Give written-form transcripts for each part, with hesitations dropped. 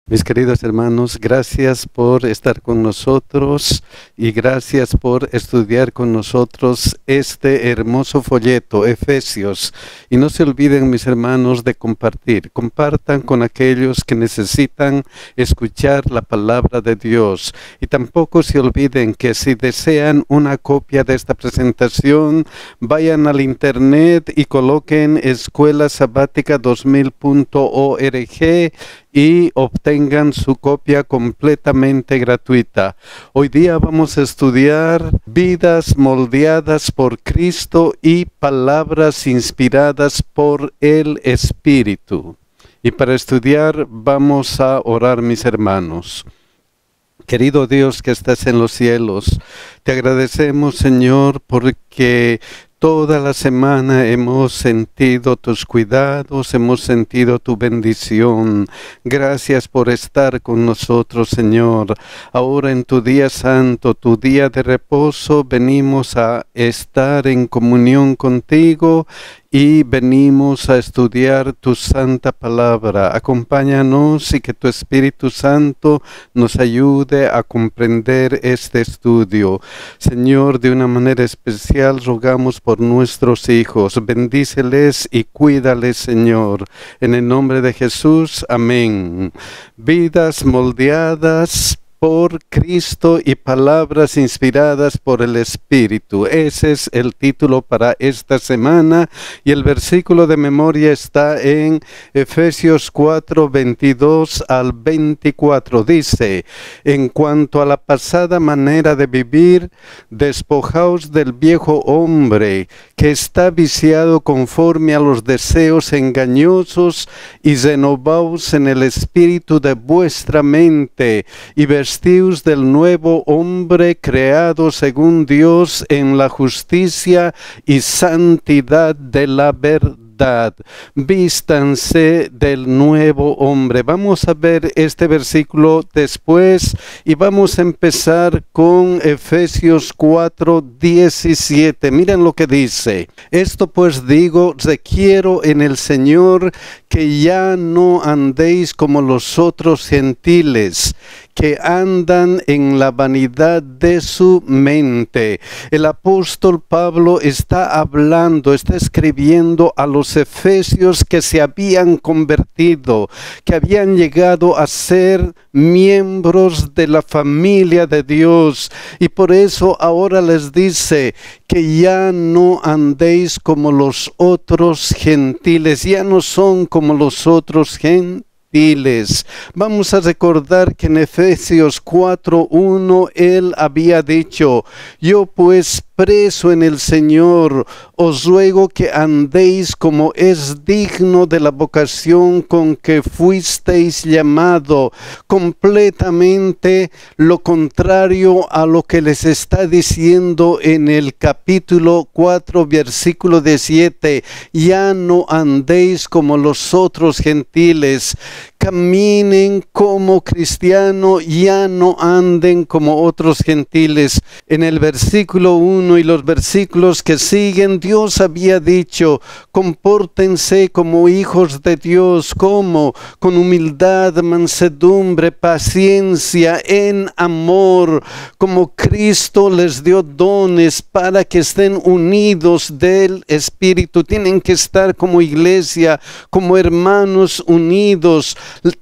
Mis queridos hermanos, gracias por estar con nosotros y gracias por estudiar con nosotros este hermoso folleto, Efesios. Y no se olviden, mis hermanos, de compartir. Compartan con aquellos que necesitan escuchar la palabra de Dios. Y tampoco se olviden que si desean una copia de esta presentación, vayan al internet y coloquen escuelasabática2000.org y obtengan su copia completamente gratuita. Hoy día vamos a estudiar vidas moldeadas por Cristo y palabras inspiradas por el Espíritu. Y para estudiar vamos a orar, mis hermanos. Querido Dios que estás en los cielos, te agradecemos, Señor, porque toda la semana hemos sentido tus cuidados, hemos sentido tu bendición. Gracias por estar con nosotros, Señor. Ahora en tu día santo, tu día de reposo, venimos a estar en comunión contigo y venimos a estudiar tu santa palabra. Acompáñanos y que tu Espíritu Santo nos ayude a comprender este estudio. Señor, de una manera especial rogamos por nuestros hijos. Bendíceles y cuídales, Señor. En el nombre de Jesús, amén. Vidas moldeadas por Cristo y palabras inspiradas por el Espíritu. Ese es el título para esta semana y el versículo de memoria está en Efesios 4, 22 al 24. Dice: en cuanto a la pasada manera de vivir, despojaos del viejo hombre que está viciado conforme a los deseos engañosos y renovaos en el espíritu de vuestra mente y vestíos del nuevo hombre creado según Dios en la justicia y santidad de la verdad. Vístanse del nuevo hombre. Vamos a ver este versículo después y vamos a empezar con Efesios 4, 17. Miren lo que dice: esto pues digo, requiero en el Señor que ya no andéis como los otros gentiles, que andan en la vanidad de su mente. El apóstol Pablo está hablando, está escribiendo a los efesios que se habían convertido, que habían llegado a ser miembros de la familia de Dios, y por eso ahora les dice que ya no andéis como los otros gentiles, ya no son como los otros gentiles. Vamos a recordar que en Efesios 4:1 él había dicho: yo pues preso en el Señor, os ruego que andéis como es digno de la vocación con que fuisteis llamado, completamente lo contrario a lo que les está diciendo en el capítulo 4, versículo 17. Ya no andéis como los otros gentiles. Caminen como cristianos, ya no anden como otros gentiles. En el versículo 1 y los versículos que siguen, Dios había dicho: compórtense como hijos de Dios, como con humildad, mansedumbre, paciencia, en amor, como Cristo les dio dones para que estén unidos del Espíritu. Tienen que estar como iglesia, como hermanos unidos.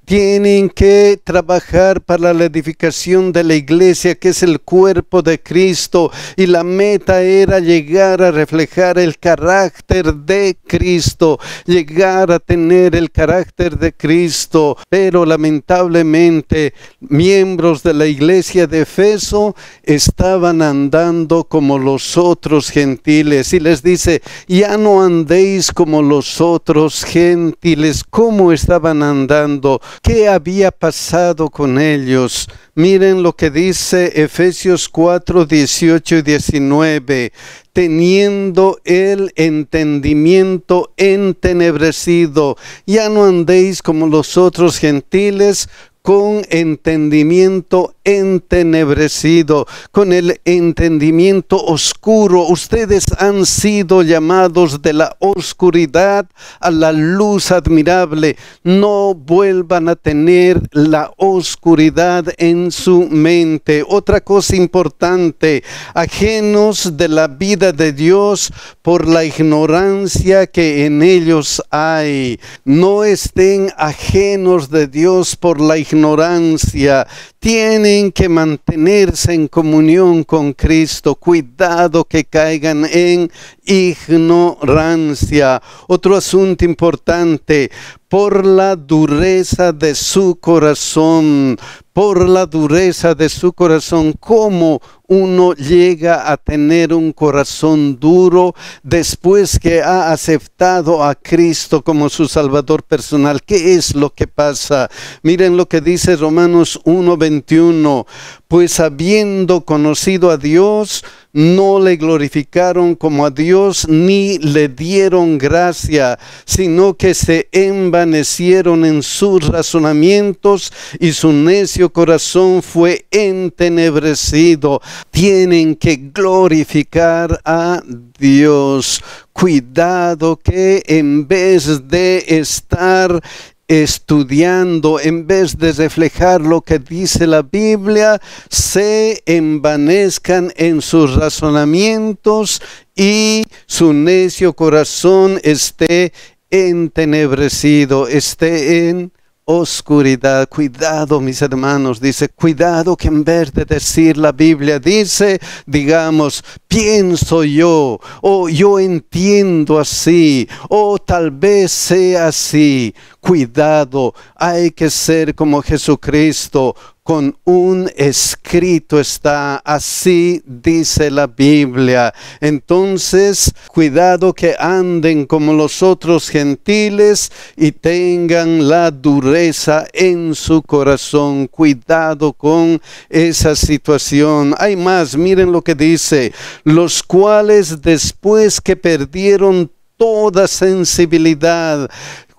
Tienen que trabajar para la edificación de la iglesia, que es el cuerpo de Cristo, y la meta era llegar a reflejar el carácter de Cristo, llegar a tener el carácter de Cristo. Pero lamentablemente miembros de la iglesia de Efeso estaban andando como los otros gentiles, y les dice: ya no andéis como los otros gentiles. ¿Cómo estaban andando? ¿Qué había pasado con ellos? Miren lo que dice Efesios 4, 18 y 19. Teniendo el entendimiento entenebrecido, ya no andéis como los otros gentiles, con entendimiento entenebrecido, con el entendimiento oscuro. Ustedes han sido llamados de la oscuridad a la luz admirable. No vuelvan a tener la oscuridad en su mente. Otra cosa importante, ajenos de la vida de Dios por la ignorancia que en ellos hay. No estén ajenos de Dios por la ignorancia. Tienen que mantenerse en comunión con Cristo. Cuidado que caigan en ignorancia. Otro asunto importante, por la dureza de su corazón. Por la dureza de su corazón. ¿Cómo uno llega a tener un corazón duro después que ha aceptado a Cristo como su Salvador personal? ¿Qué es lo que pasa? Miren lo que dice Romanos 1:21. Pues habiendo conocido a Dios, no le glorificaron como a Dios, ni le dieron gracia, sino que se envanecieron en sus razonamientos y su necio corazón fue entenebrecido. Tienen que glorificar a Dios. Cuidado que en vez de estar estudiando, en vez de reflejar lo que dice la Biblia, se envanezcan en sus razonamientos y su necio corazón esté entenebrecido, esté en oscuridad. Cuidado, mis hermanos, dice, cuidado que en vez de decir la Biblia dice, digamos, pienso yo, o yo entiendo así, o tal vez sea así. Cuidado, hay que ser como Jesucristo. Con un escrito está, así dice la Biblia. Entonces, cuidado que anden como los otros gentiles y tengan la dureza en su corazón. Cuidado con esa situación. Hay más, miren lo que dice. Los cuales después que perdieron toda sensibilidad.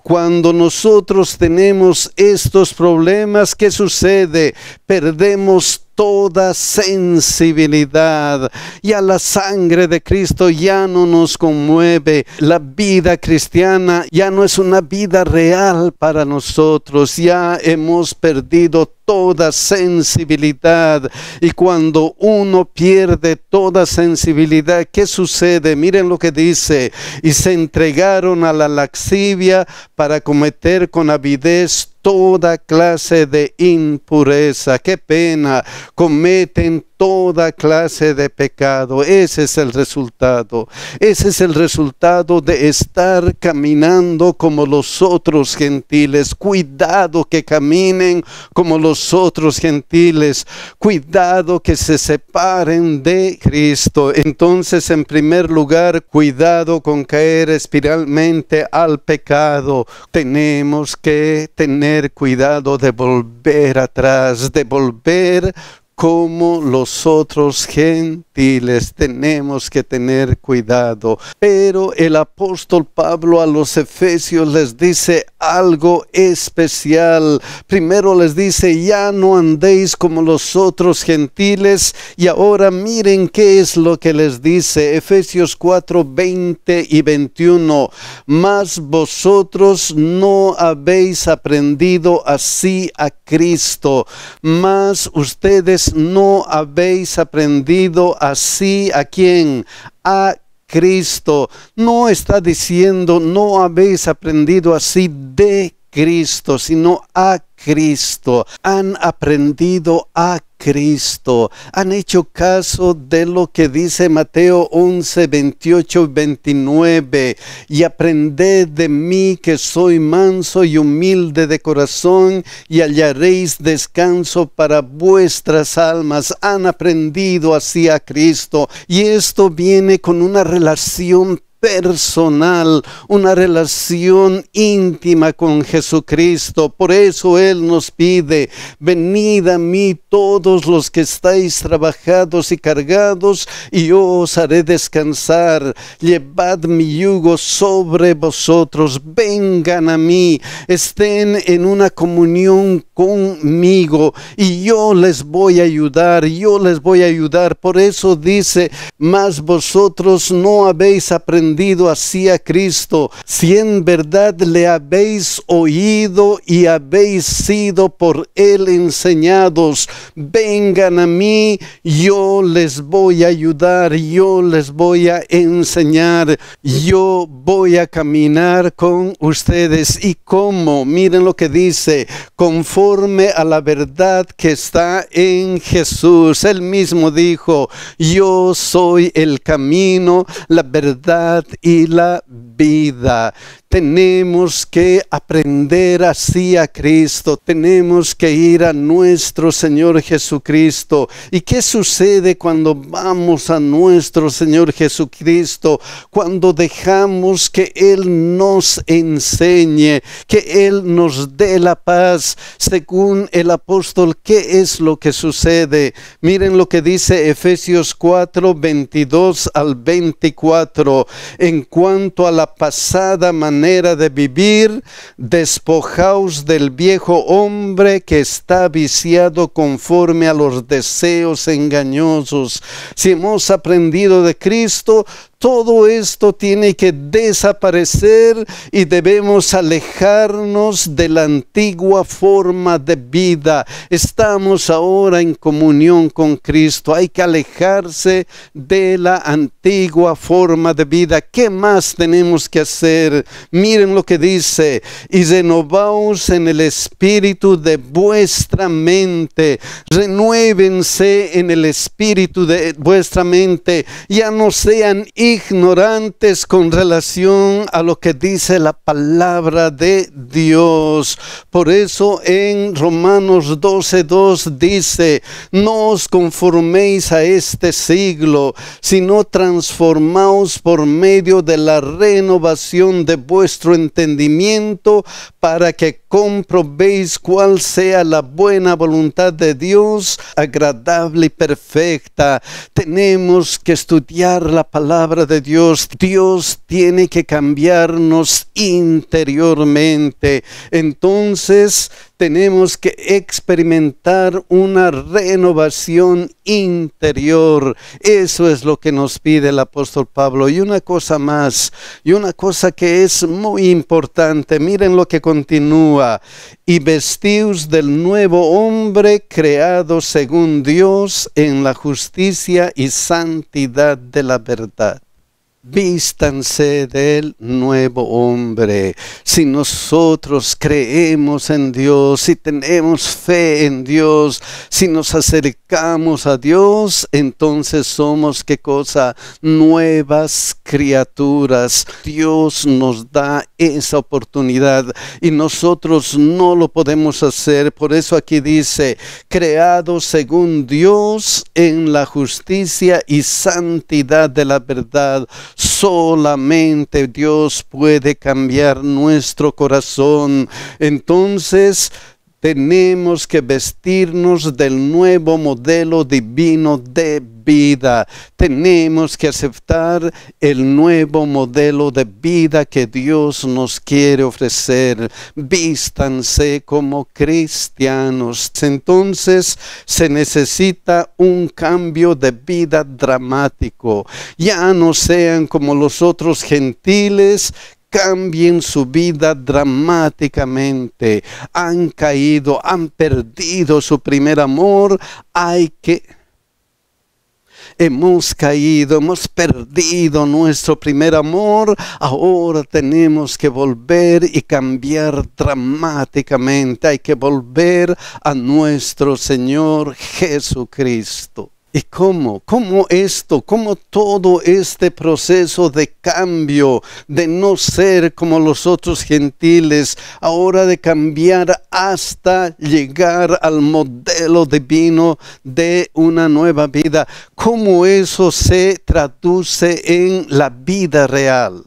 Cuando nosotros tenemos estos problemas, ¿qué sucede? Perdemos toda sensibilidad. Ya la sangre de Cristo ya no nos conmueve. La vida cristiana ya no es una vida real para nosotros. Ya hemos perdido toda sensibilidad. Y cuando uno pierde toda sensibilidad, ¿qué sucede? Miren lo que dice. Y se entregaron a la lascivia para cometer con avidez toda clase de impureza. Qué pena, cometen toda clase de pecado. Ese es el resultado. Ese es el resultado de estar caminando como los otros gentiles. Cuidado que caminen como los otros gentiles. Cuidado que se separen de Cristo. Entonces, en primer lugar, cuidado con caer espiralmente al pecado. Tenemos que tener cuidado de volver atrás, de volver como los otros gentiles. Tenemos que tener cuidado. Pero el apóstol Pablo a los efesios les dice algo especial. Primero les dice, ya no andéis como los otros gentiles. Y ahora miren qué es lo que les dice. Efesios 4, 20 y 21. Mas vosotros no habéis aprendido así a Cristo. Mas ustedes no habéis aprendido así ¿a quién? A Cristo. No está diciendo no habéis aprendido así de Cristo, sino a Cristo. Han aprendido a Cristo. Han hecho caso de lo que dice Mateo 11, 28 y 29. Y aprended de mí que soy manso y humilde de corazón y hallaréis descanso para vuestras almas. Han aprendido así a Cristo. Y esto viene con una relación personal, una relación íntima con Jesucristo. Por eso Él nos pide: venid a mí todos los que estáis trabajados y cargados, y yo os haré descansar. Llevad mi yugo sobre vosotros, vengan a mí, estén en una comunión conmigo, y yo les voy a ayudar, Por eso dice: mas vosotros no habéis aprendido así a Cristo, si en verdad le habéis oído y habéis sido por Él enseñados. Vengan a mí, yo les voy a ayudar, yo les voy a enseñar, yo voy a caminar con ustedes. ¿Y cómo? Miren lo que dice: conforme a la verdad que está en Jesús. Él mismo dijo: yo soy el camino, la verdad y la vida. Tenemos que aprender así a Cristo, tenemos que ir a nuestro Señor Jesucristo. ¿Y qué sucede cuando vamos a nuestro Señor Jesucristo? Cuando dejamos que Él nos enseñe, que Él nos dé la paz. Según el apóstol, ¿qué es lo que sucede? Miren lo que dice Efesios 4, 22 al 24. En cuanto a la pasada manera de vivir, despojaos del viejo hombre que está viciado conforme a los deseos engañosos. Si hemos aprendido de Cristo, todo esto tiene que desaparecer y debemos alejarnos de la antigua forma de vida. Estamos ahora en comunión con Cristo. Hay que alejarse de la antigua forma de vida. ¿Qué más tenemos que hacer? Miren lo que dice: y renovaos en el espíritu de vuestra mente. Renuévense en el espíritu de vuestra mente. Ya no sean ignorantes con relación a lo que dice la palabra de Dios. Por eso en Romanos 12:2 dice: no os conforméis a este siglo, sino transformaos por medio de la renovación de vuestro entendimiento, para que comprobéis cuál sea la buena voluntad de Dios, agradable y perfecta. Tenemos que estudiar la palabra de Dios. Dios tiene que cambiarnos interiormente. Entonces tenemos que experimentar una renovación interior. Eso es lo que nos pide el apóstol Pablo. Y una cosa más, y una cosa que es muy importante. Miren lo que continúa: y vestíos del nuevo hombre, creado según Dios en la justicia y santidad de la verdad. Vístanse del nuevo hombre. Si nosotros creemos en Dios, si tenemos fe en Dios, si nos acercamos a Dios, entonces somos, ¿qué cosa? Nuevas criaturas. Dios nos da esa oportunidad y nosotros no lo podemos hacer. Por eso aquí dice: creados según Dios en la justicia y santidad de la verdad. Solamente Dios puede cambiar nuestro corazón. Entonces tenemos que vestirnos del nuevo modelo divino de vida. Tenemos que aceptar el nuevo modelo de vida que Dios nos quiere ofrecer. Vístanse como cristianos. Entonces se necesita un cambio de vida dramático. Ya no sean como los otros gentiles. Cambien su vida dramáticamente. Han caído, han perdido su primer amor. Hemos caído, hemos perdido nuestro primer amor. Ahora tenemos que volver y cambiar dramáticamente. Hay que volver a nuestro Señor Jesucristo. ¿Y cómo todo este proceso de cambio, de no ser como los otros gentiles, ahora de cambiar hasta llegar al modelo divino de una nueva vida? ¿Cómo eso se traduce en la vida real?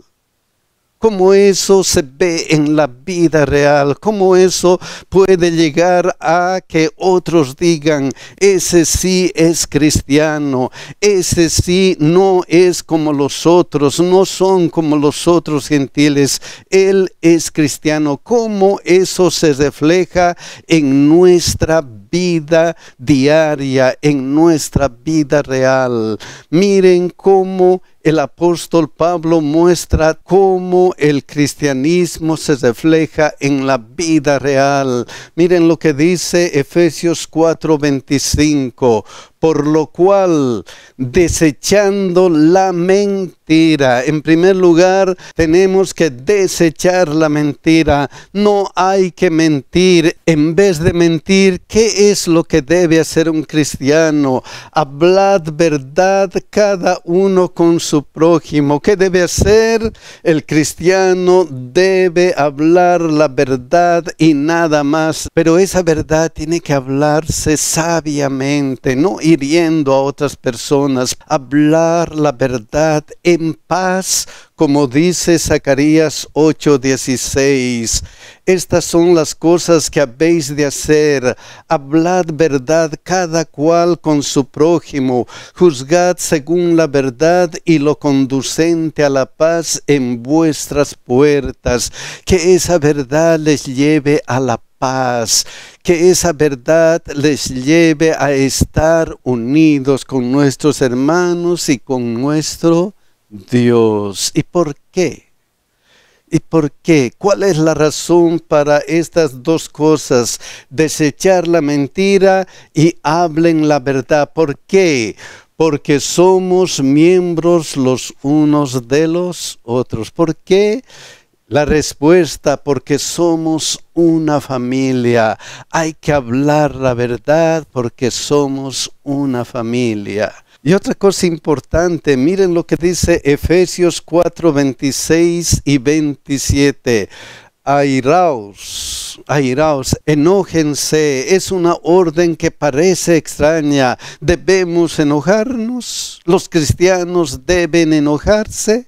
¿Cómo eso se ve en la vida real? ¿Cómo eso puede llegar a que otros digan, ese sí es cristiano, ese sí no es como los otros, no son como los otros gentiles, él es cristiano? ¿Cómo eso se refleja en nuestra vida diaria, en nuestra vida real? Miren cómo el apóstol Pablo muestra cómo el cristianismo se refleja en la vida real. Miren lo que dice Efesios 4:25. Por lo cual, desechando la mentira. En primer lugar, tenemos que desechar la mentira. No hay que mentir. En vez de mentir, ¿qué es lo que debe hacer un cristiano? Hablad verdad cada uno con su prójimo. ¿Qué debe hacer? El cristiano debe hablar la verdad y nada más. Pero esa verdad tiene que hablarse sabiamente, no hiriendo a otras personas. Hablar la verdad en paz, como dice Zacarías 8:16. Estas son las cosas que habéis de hacer. Hablad verdad cada cual con su prójimo. Juzgad según la verdad y lo conducente a la paz en vuestras puertas. Que esa verdad les lleve a la paz, que esa verdad les lleve a estar unidos con nuestros hermanos y con nuestro Dios. ¿Y por qué? ¿Y por qué? ¿Cuál es la razón para estas dos cosas? Desechar la mentira y hablen la verdad. ¿Por qué? Porque somos miembros los unos de los otros. ¿Por qué? La respuesta, porque somos una familia. Hay que hablar la verdad porque somos una familia. Y otra cosa importante, miren lo que dice Efesios 4:26 y 27. Airaos, enójense. Es una orden que parece extraña. ¿Debemos enojarnos? ¿Los cristianos deben enojarse?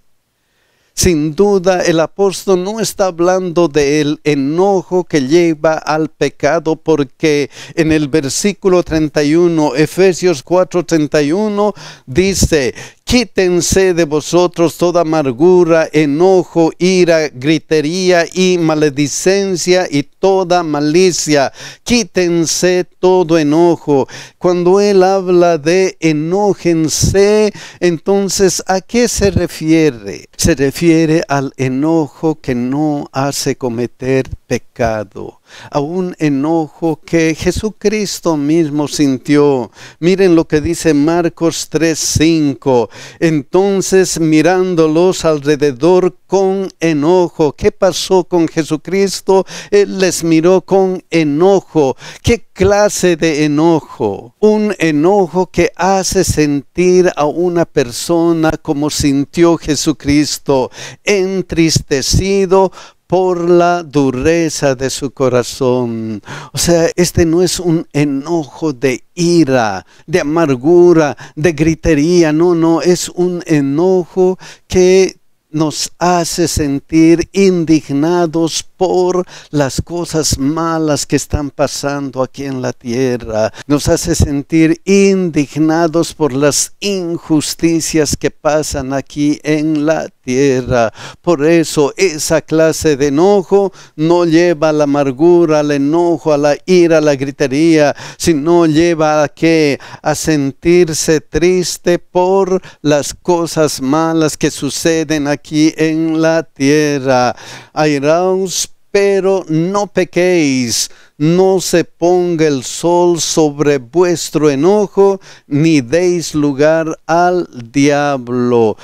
Sin duda, el apóstol no está hablando del enojo que lleva al pecado, porque en el versículo 31, Efesios 4:31, dice: quítense de vosotros toda amargura, enojo, ira, gritería y maledicencia y toda malicia. Quítense todo enojo. Cuando él habla de enójense, entonces, ¿a qué se refiere? Se refiere al enojo que no hace cometer pecado, a un enojo que Jesucristo mismo sintió. Miren lo que dice Marcos 3:5. Entonces, mirándolos alrededor con enojo. ¿Qué pasó con Jesucristo? Él les miró con enojo. ¿Qué clase de enojo? Un enojo que hace sentir a una persona como sintió Jesucristo, entristecido por la dureza de su corazón. O sea, este no es un enojo de ira, de amargura, de gritería. No, es un enojo que nos hace sentir indignados por las cosas malas que están pasando aquí en la tierra. Nos hace sentir indignados por las injusticias que pasan aquí en la tierra. Por eso esa clase de enojo no lleva a la amargura, al enojo, a la ira, a la gritería, sino lleva a ¿qué? A sentirse triste por las cosas malas que suceden aquí en la tierra. Airaos, pero no pequéis. No se ponga el sol sobre vuestro enojo, ni deis lugar al diablo.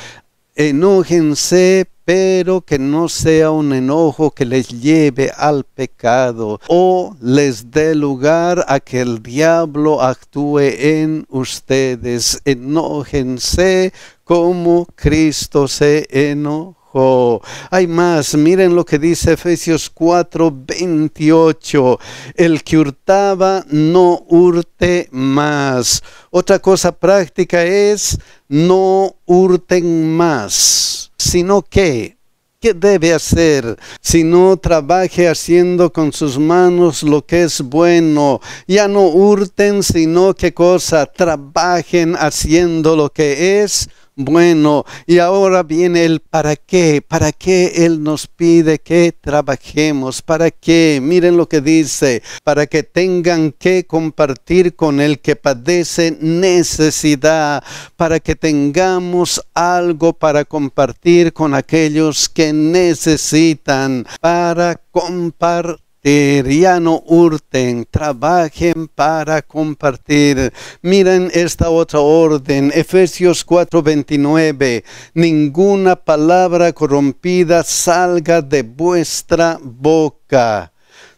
Enójense, pero que no sea un enojo que les lleve al pecado o les dé lugar a que el diablo actúe en ustedes. Enójense como Cristo se enojó. Hay más, miren lo que dice Efesios 4:28. El que hurtaba, no hurte más. Otra cosa práctica es, no hurten más, sino que, ¿qué debe hacer? Si no trabaje haciendo con sus manos lo que es bueno. Ya no hurten, sino ¿qué cosa? Trabajen haciendo lo que es bueno. Y ahora viene el para qué. ¿Para qué Él nos pide que trabajemos? ¿Para qué? Miren lo que dice. Para que tengan que compartir con el que padece necesidad. Para que tengamos algo para compartir con aquellos que necesitan. Para compartir. Ya no hurten, trabajen para compartir. Miren esta otra orden, Efesios 4:29. Ninguna palabra corrompida salga de vuestra boca.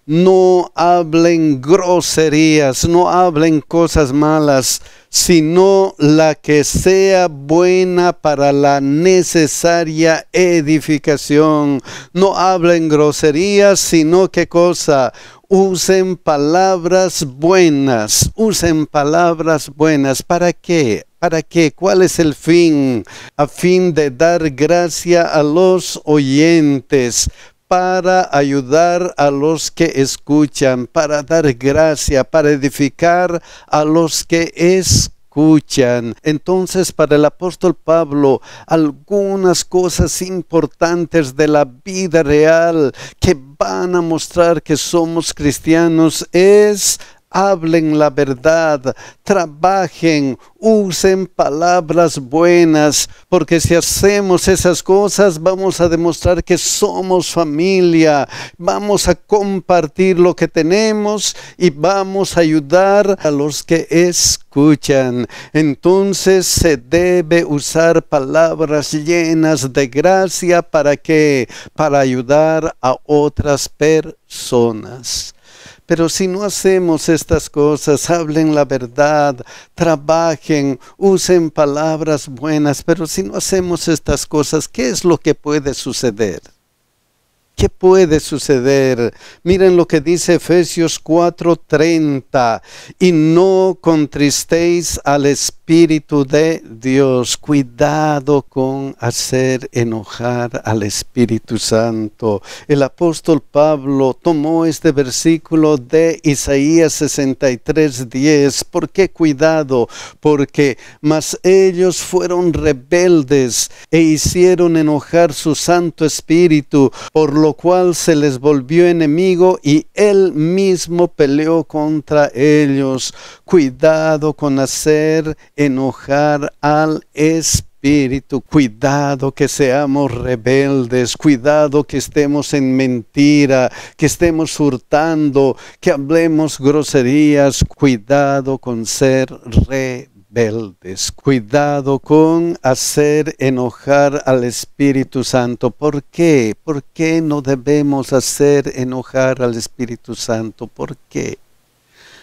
No hablen groserías, no hablen cosas malas, sino la que sea buena para la necesaria edificación. No hablen groserías, sino ¿qué cosa? Usen palabras buenas, usen palabras buenas. ¿Para qué? ¿Para qué? ¿Cuál es el fin? A fin de dar gracia a los oyentes, para ayudar a los que escuchan, para dar gracia, para edificar a los que escuchan. Entonces, para el apóstol Pablo, algunas cosas importantes de la vida real que van a mostrar que somos cristianos es: hablen la verdad, trabajen, usen palabras buenas, porque si hacemos esas cosas vamos a demostrar que somos familia, vamos a compartir lo que tenemos y vamos a ayudar a los que escuchan. Entonces se debe usar palabras llenas de gracia. ¿Para qué? Para ayudar a otras personas. Pero si no hacemos estas cosas, hablen la verdad, trabajen, usen palabras buenas, pero si no hacemos estas cosas, ¿qué es lo que puede suceder? ¿Qué puede suceder? Miren lo que dice Efesios 4:30. Y no contristéis al Espíritu de Dios. Cuidado con hacer enojar al Espíritu Santo. El apóstol Pablo tomó este versículo de Isaías 63:10. ¿Por qué cuidado? Porque mas ellos fueron rebeldes e hicieron enojar su Santo Espíritu, por lo cual se les volvió enemigo y él mismo peleó contra ellos. Cuidado con hacer enojar al Espíritu. Cuidado que seamos rebeldes, cuidado que estemos en mentira, que estemos hurtando, que hablemos groserías. Cuidado con ser rebeldes. Cuidado con hacer enojar al Espíritu Santo. ¿Por qué? ¿Por qué no debemos hacer enojar al Espíritu Santo? ¿Por qué?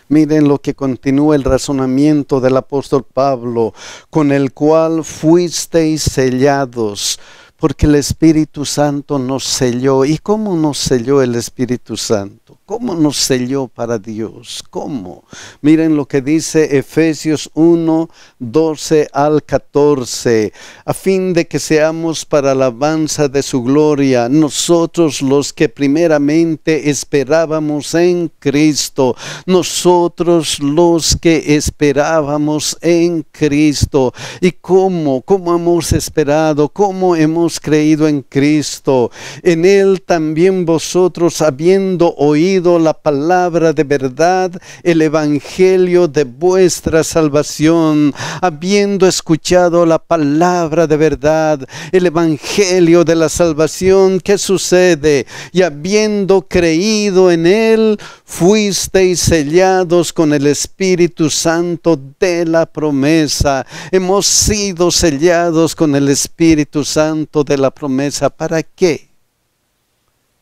Miren lo que continúa el razonamiento del apóstol Pablo, con el cual fuisteis sellados, porque el Espíritu Santo nos selló. ¿Y cómo nos selló el Espíritu Santo? ¿Cómo nos selló para Dios? ¿Cómo? Miren lo que dice Efesios 1:12 al 14. A fin de que seamos para alabanza de su gloria, nosotros los que primeramente esperábamos en Cristo. Nosotros los que esperábamos en Cristo. ¿Y cómo? ¿Cómo hemos esperado? ¿Cómo hemos creído en Cristo? En Él también vosotros, habiendo oído oído la palabra de verdad, el evangelio de vuestra salvación. Habiendo escuchado la palabra de verdad, el evangelio de la salvación, ¿qué sucede? Y habiendo creído en él, fuisteis sellados con el Espíritu Santo de la promesa. Hemos sido sellados con el Espíritu Santo de la promesa. ¿Para qué?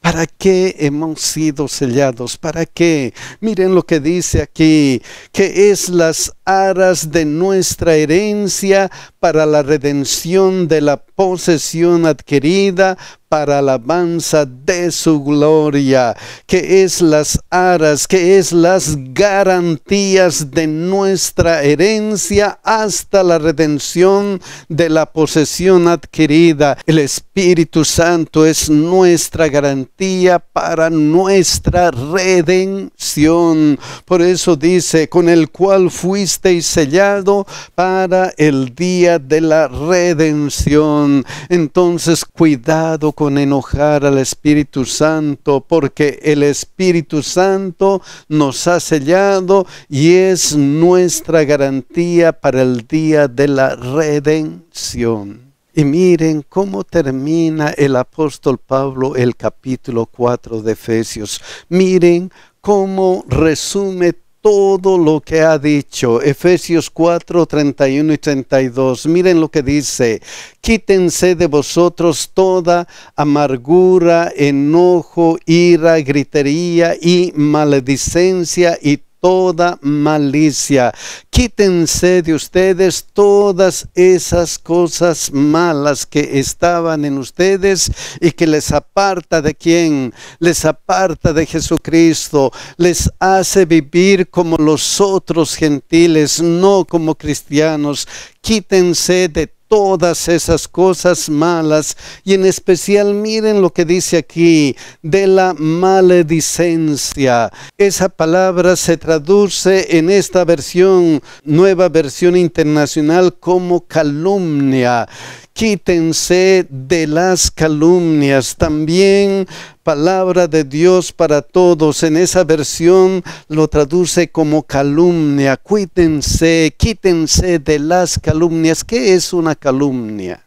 ¿Para qué hemos sido sellados? ¿Para qué? Miren lo que dice aquí, que es las aras de nuestra herencia para la redención de la posesión adquirida para alabanza de su gloria, que es las aras, que es las garantías de nuestra herencia hasta la redención de la posesión adquirida. El Espíritu Santo es nuestra garantía para nuestra redención. Por eso dice, con el cual fuisteis sellado para el día de la redención. Entonces, cuidado con enojar al Espíritu Santo, porque el Espíritu Santo nos ha sellado y es nuestra garantía para el día de la redención. Y miren cómo termina el apóstol Pablo el capítulo 4 de Efesios. Miren cómo resume todo lo que ha dicho. Efesios 4, 31 y 32. Miren lo que dice. Quítense de vosotros toda amargura, enojo, ira, gritería y maledicencia y toda malicia. Quítense de ustedes todas esas cosas malas que estaban en ustedes y que les aparta de ¿quién? Les aparta de Jesucristo, les hace vivir como los otros gentiles, no como cristianos. Quítense de todas esas cosas malas, y en especial miren lo que dice aquí de la maledicencia. Esa palabra se traduce en esta versión, Nueva Versión Internacional, como calumnia. Quítense de las calumnias. También palabra de Dios para todos, en esa versión lo traduce como calumnia. Quítense de las calumnias. ¿Qué es una calumnia?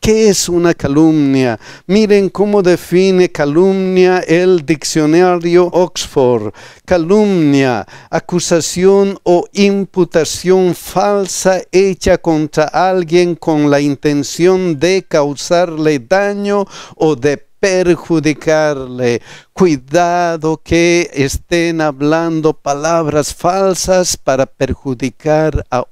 ¿Qué es una calumnia? Miren cómo define calumnia el diccionario Oxford. Calumnia, acusación o imputación falsa hecha contra alguien con la intención de causarle daño o de perjudicarle. Cuidado que estén hablando palabras falsas para perjudicar a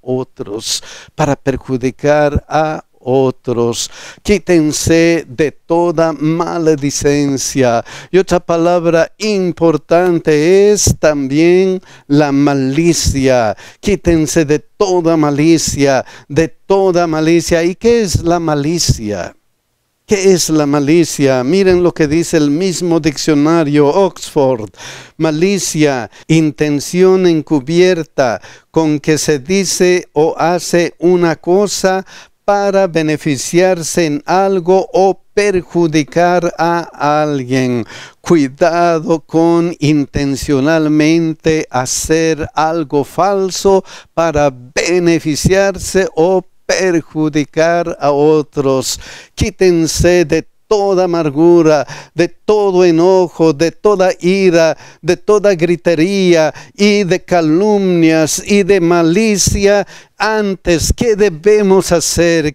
otros, Quítense de toda maledicencia. Y otra palabra importante es también la malicia. Quítense de toda malicia, ¿Y qué es la malicia? ¿Qué es la malicia? Miren lo que dice el mismo diccionario Oxford. Malicia, intención encubierta con que se dice o hace una cosa para beneficiarse en algo o perjudicar a alguien. Cuidado con intencionalmente hacer algo falso para beneficiarse o perjudicar a otros. Quítense de toda amargura, de todo enojo, de toda ira, de toda gritería y de calumnias y de malicia. Antes, ¿qué debemos hacer?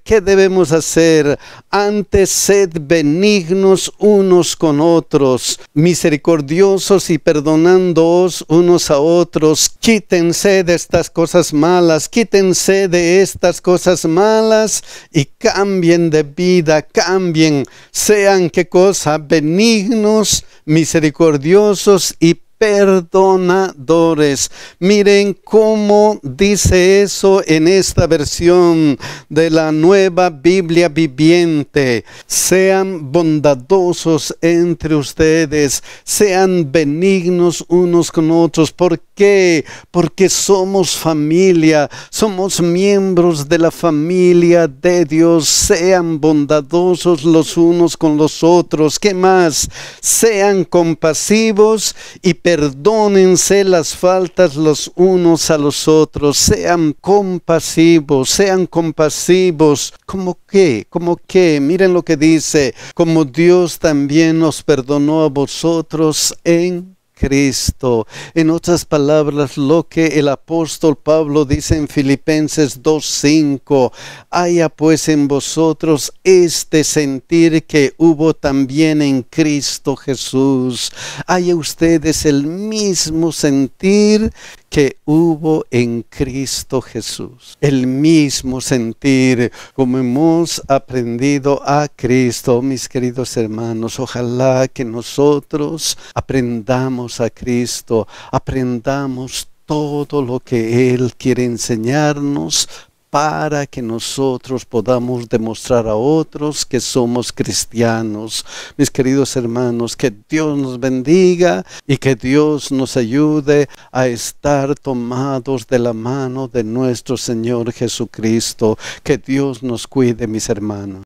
Antes, sed benignos unos con otros, misericordiosos y perdonándoos unos a otros. Quítense de estas cosas malas, y cambien de vida, Sean, ¿qué cosa? Benignos, misericordiosos y perdonadores. Miren cómo dice eso en esta versión de la Nueva Biblia Viviente. Sean bondadosos entre ustedes, sean benignos unos con otros. ¿Por qué? Porque somos familia, somos miembros de la familia de Dios. Sean bondadosos los unos con los otros. ¿Qué más? Sean compasivos y perdónense las faltas los unos a los otros. Sean compasivos, sean compasivos. ¿Cómo qué? ¿Cómo qué? Miren lo que dice. Como Dios también nos perdonó a vosotros en Cristo. En otras palabras, lo que el apóstol Pablo dice en Filipenses 2:5, haya pues en vosotros este sentir que hubo también en Cristo Jesús. Haya ustedes el mismo sentir que hubo en Cristo Jesús. El mismo sentir como hemos aprendido a Cristo. Mis queridos hermanos, ojalá que nosotros aprendamos a Cristo, aprendamos todo lo que Él quiere enseñarnos para que nosotros podamos demostrar a otros que somos cristianos. Mis queridos hermanos, que Dios nos bendiga y que Dios nos ayude a estar tomados de la mano de nuestro Señor Jesucristo. Que Dios nos cuide, mis hermanos.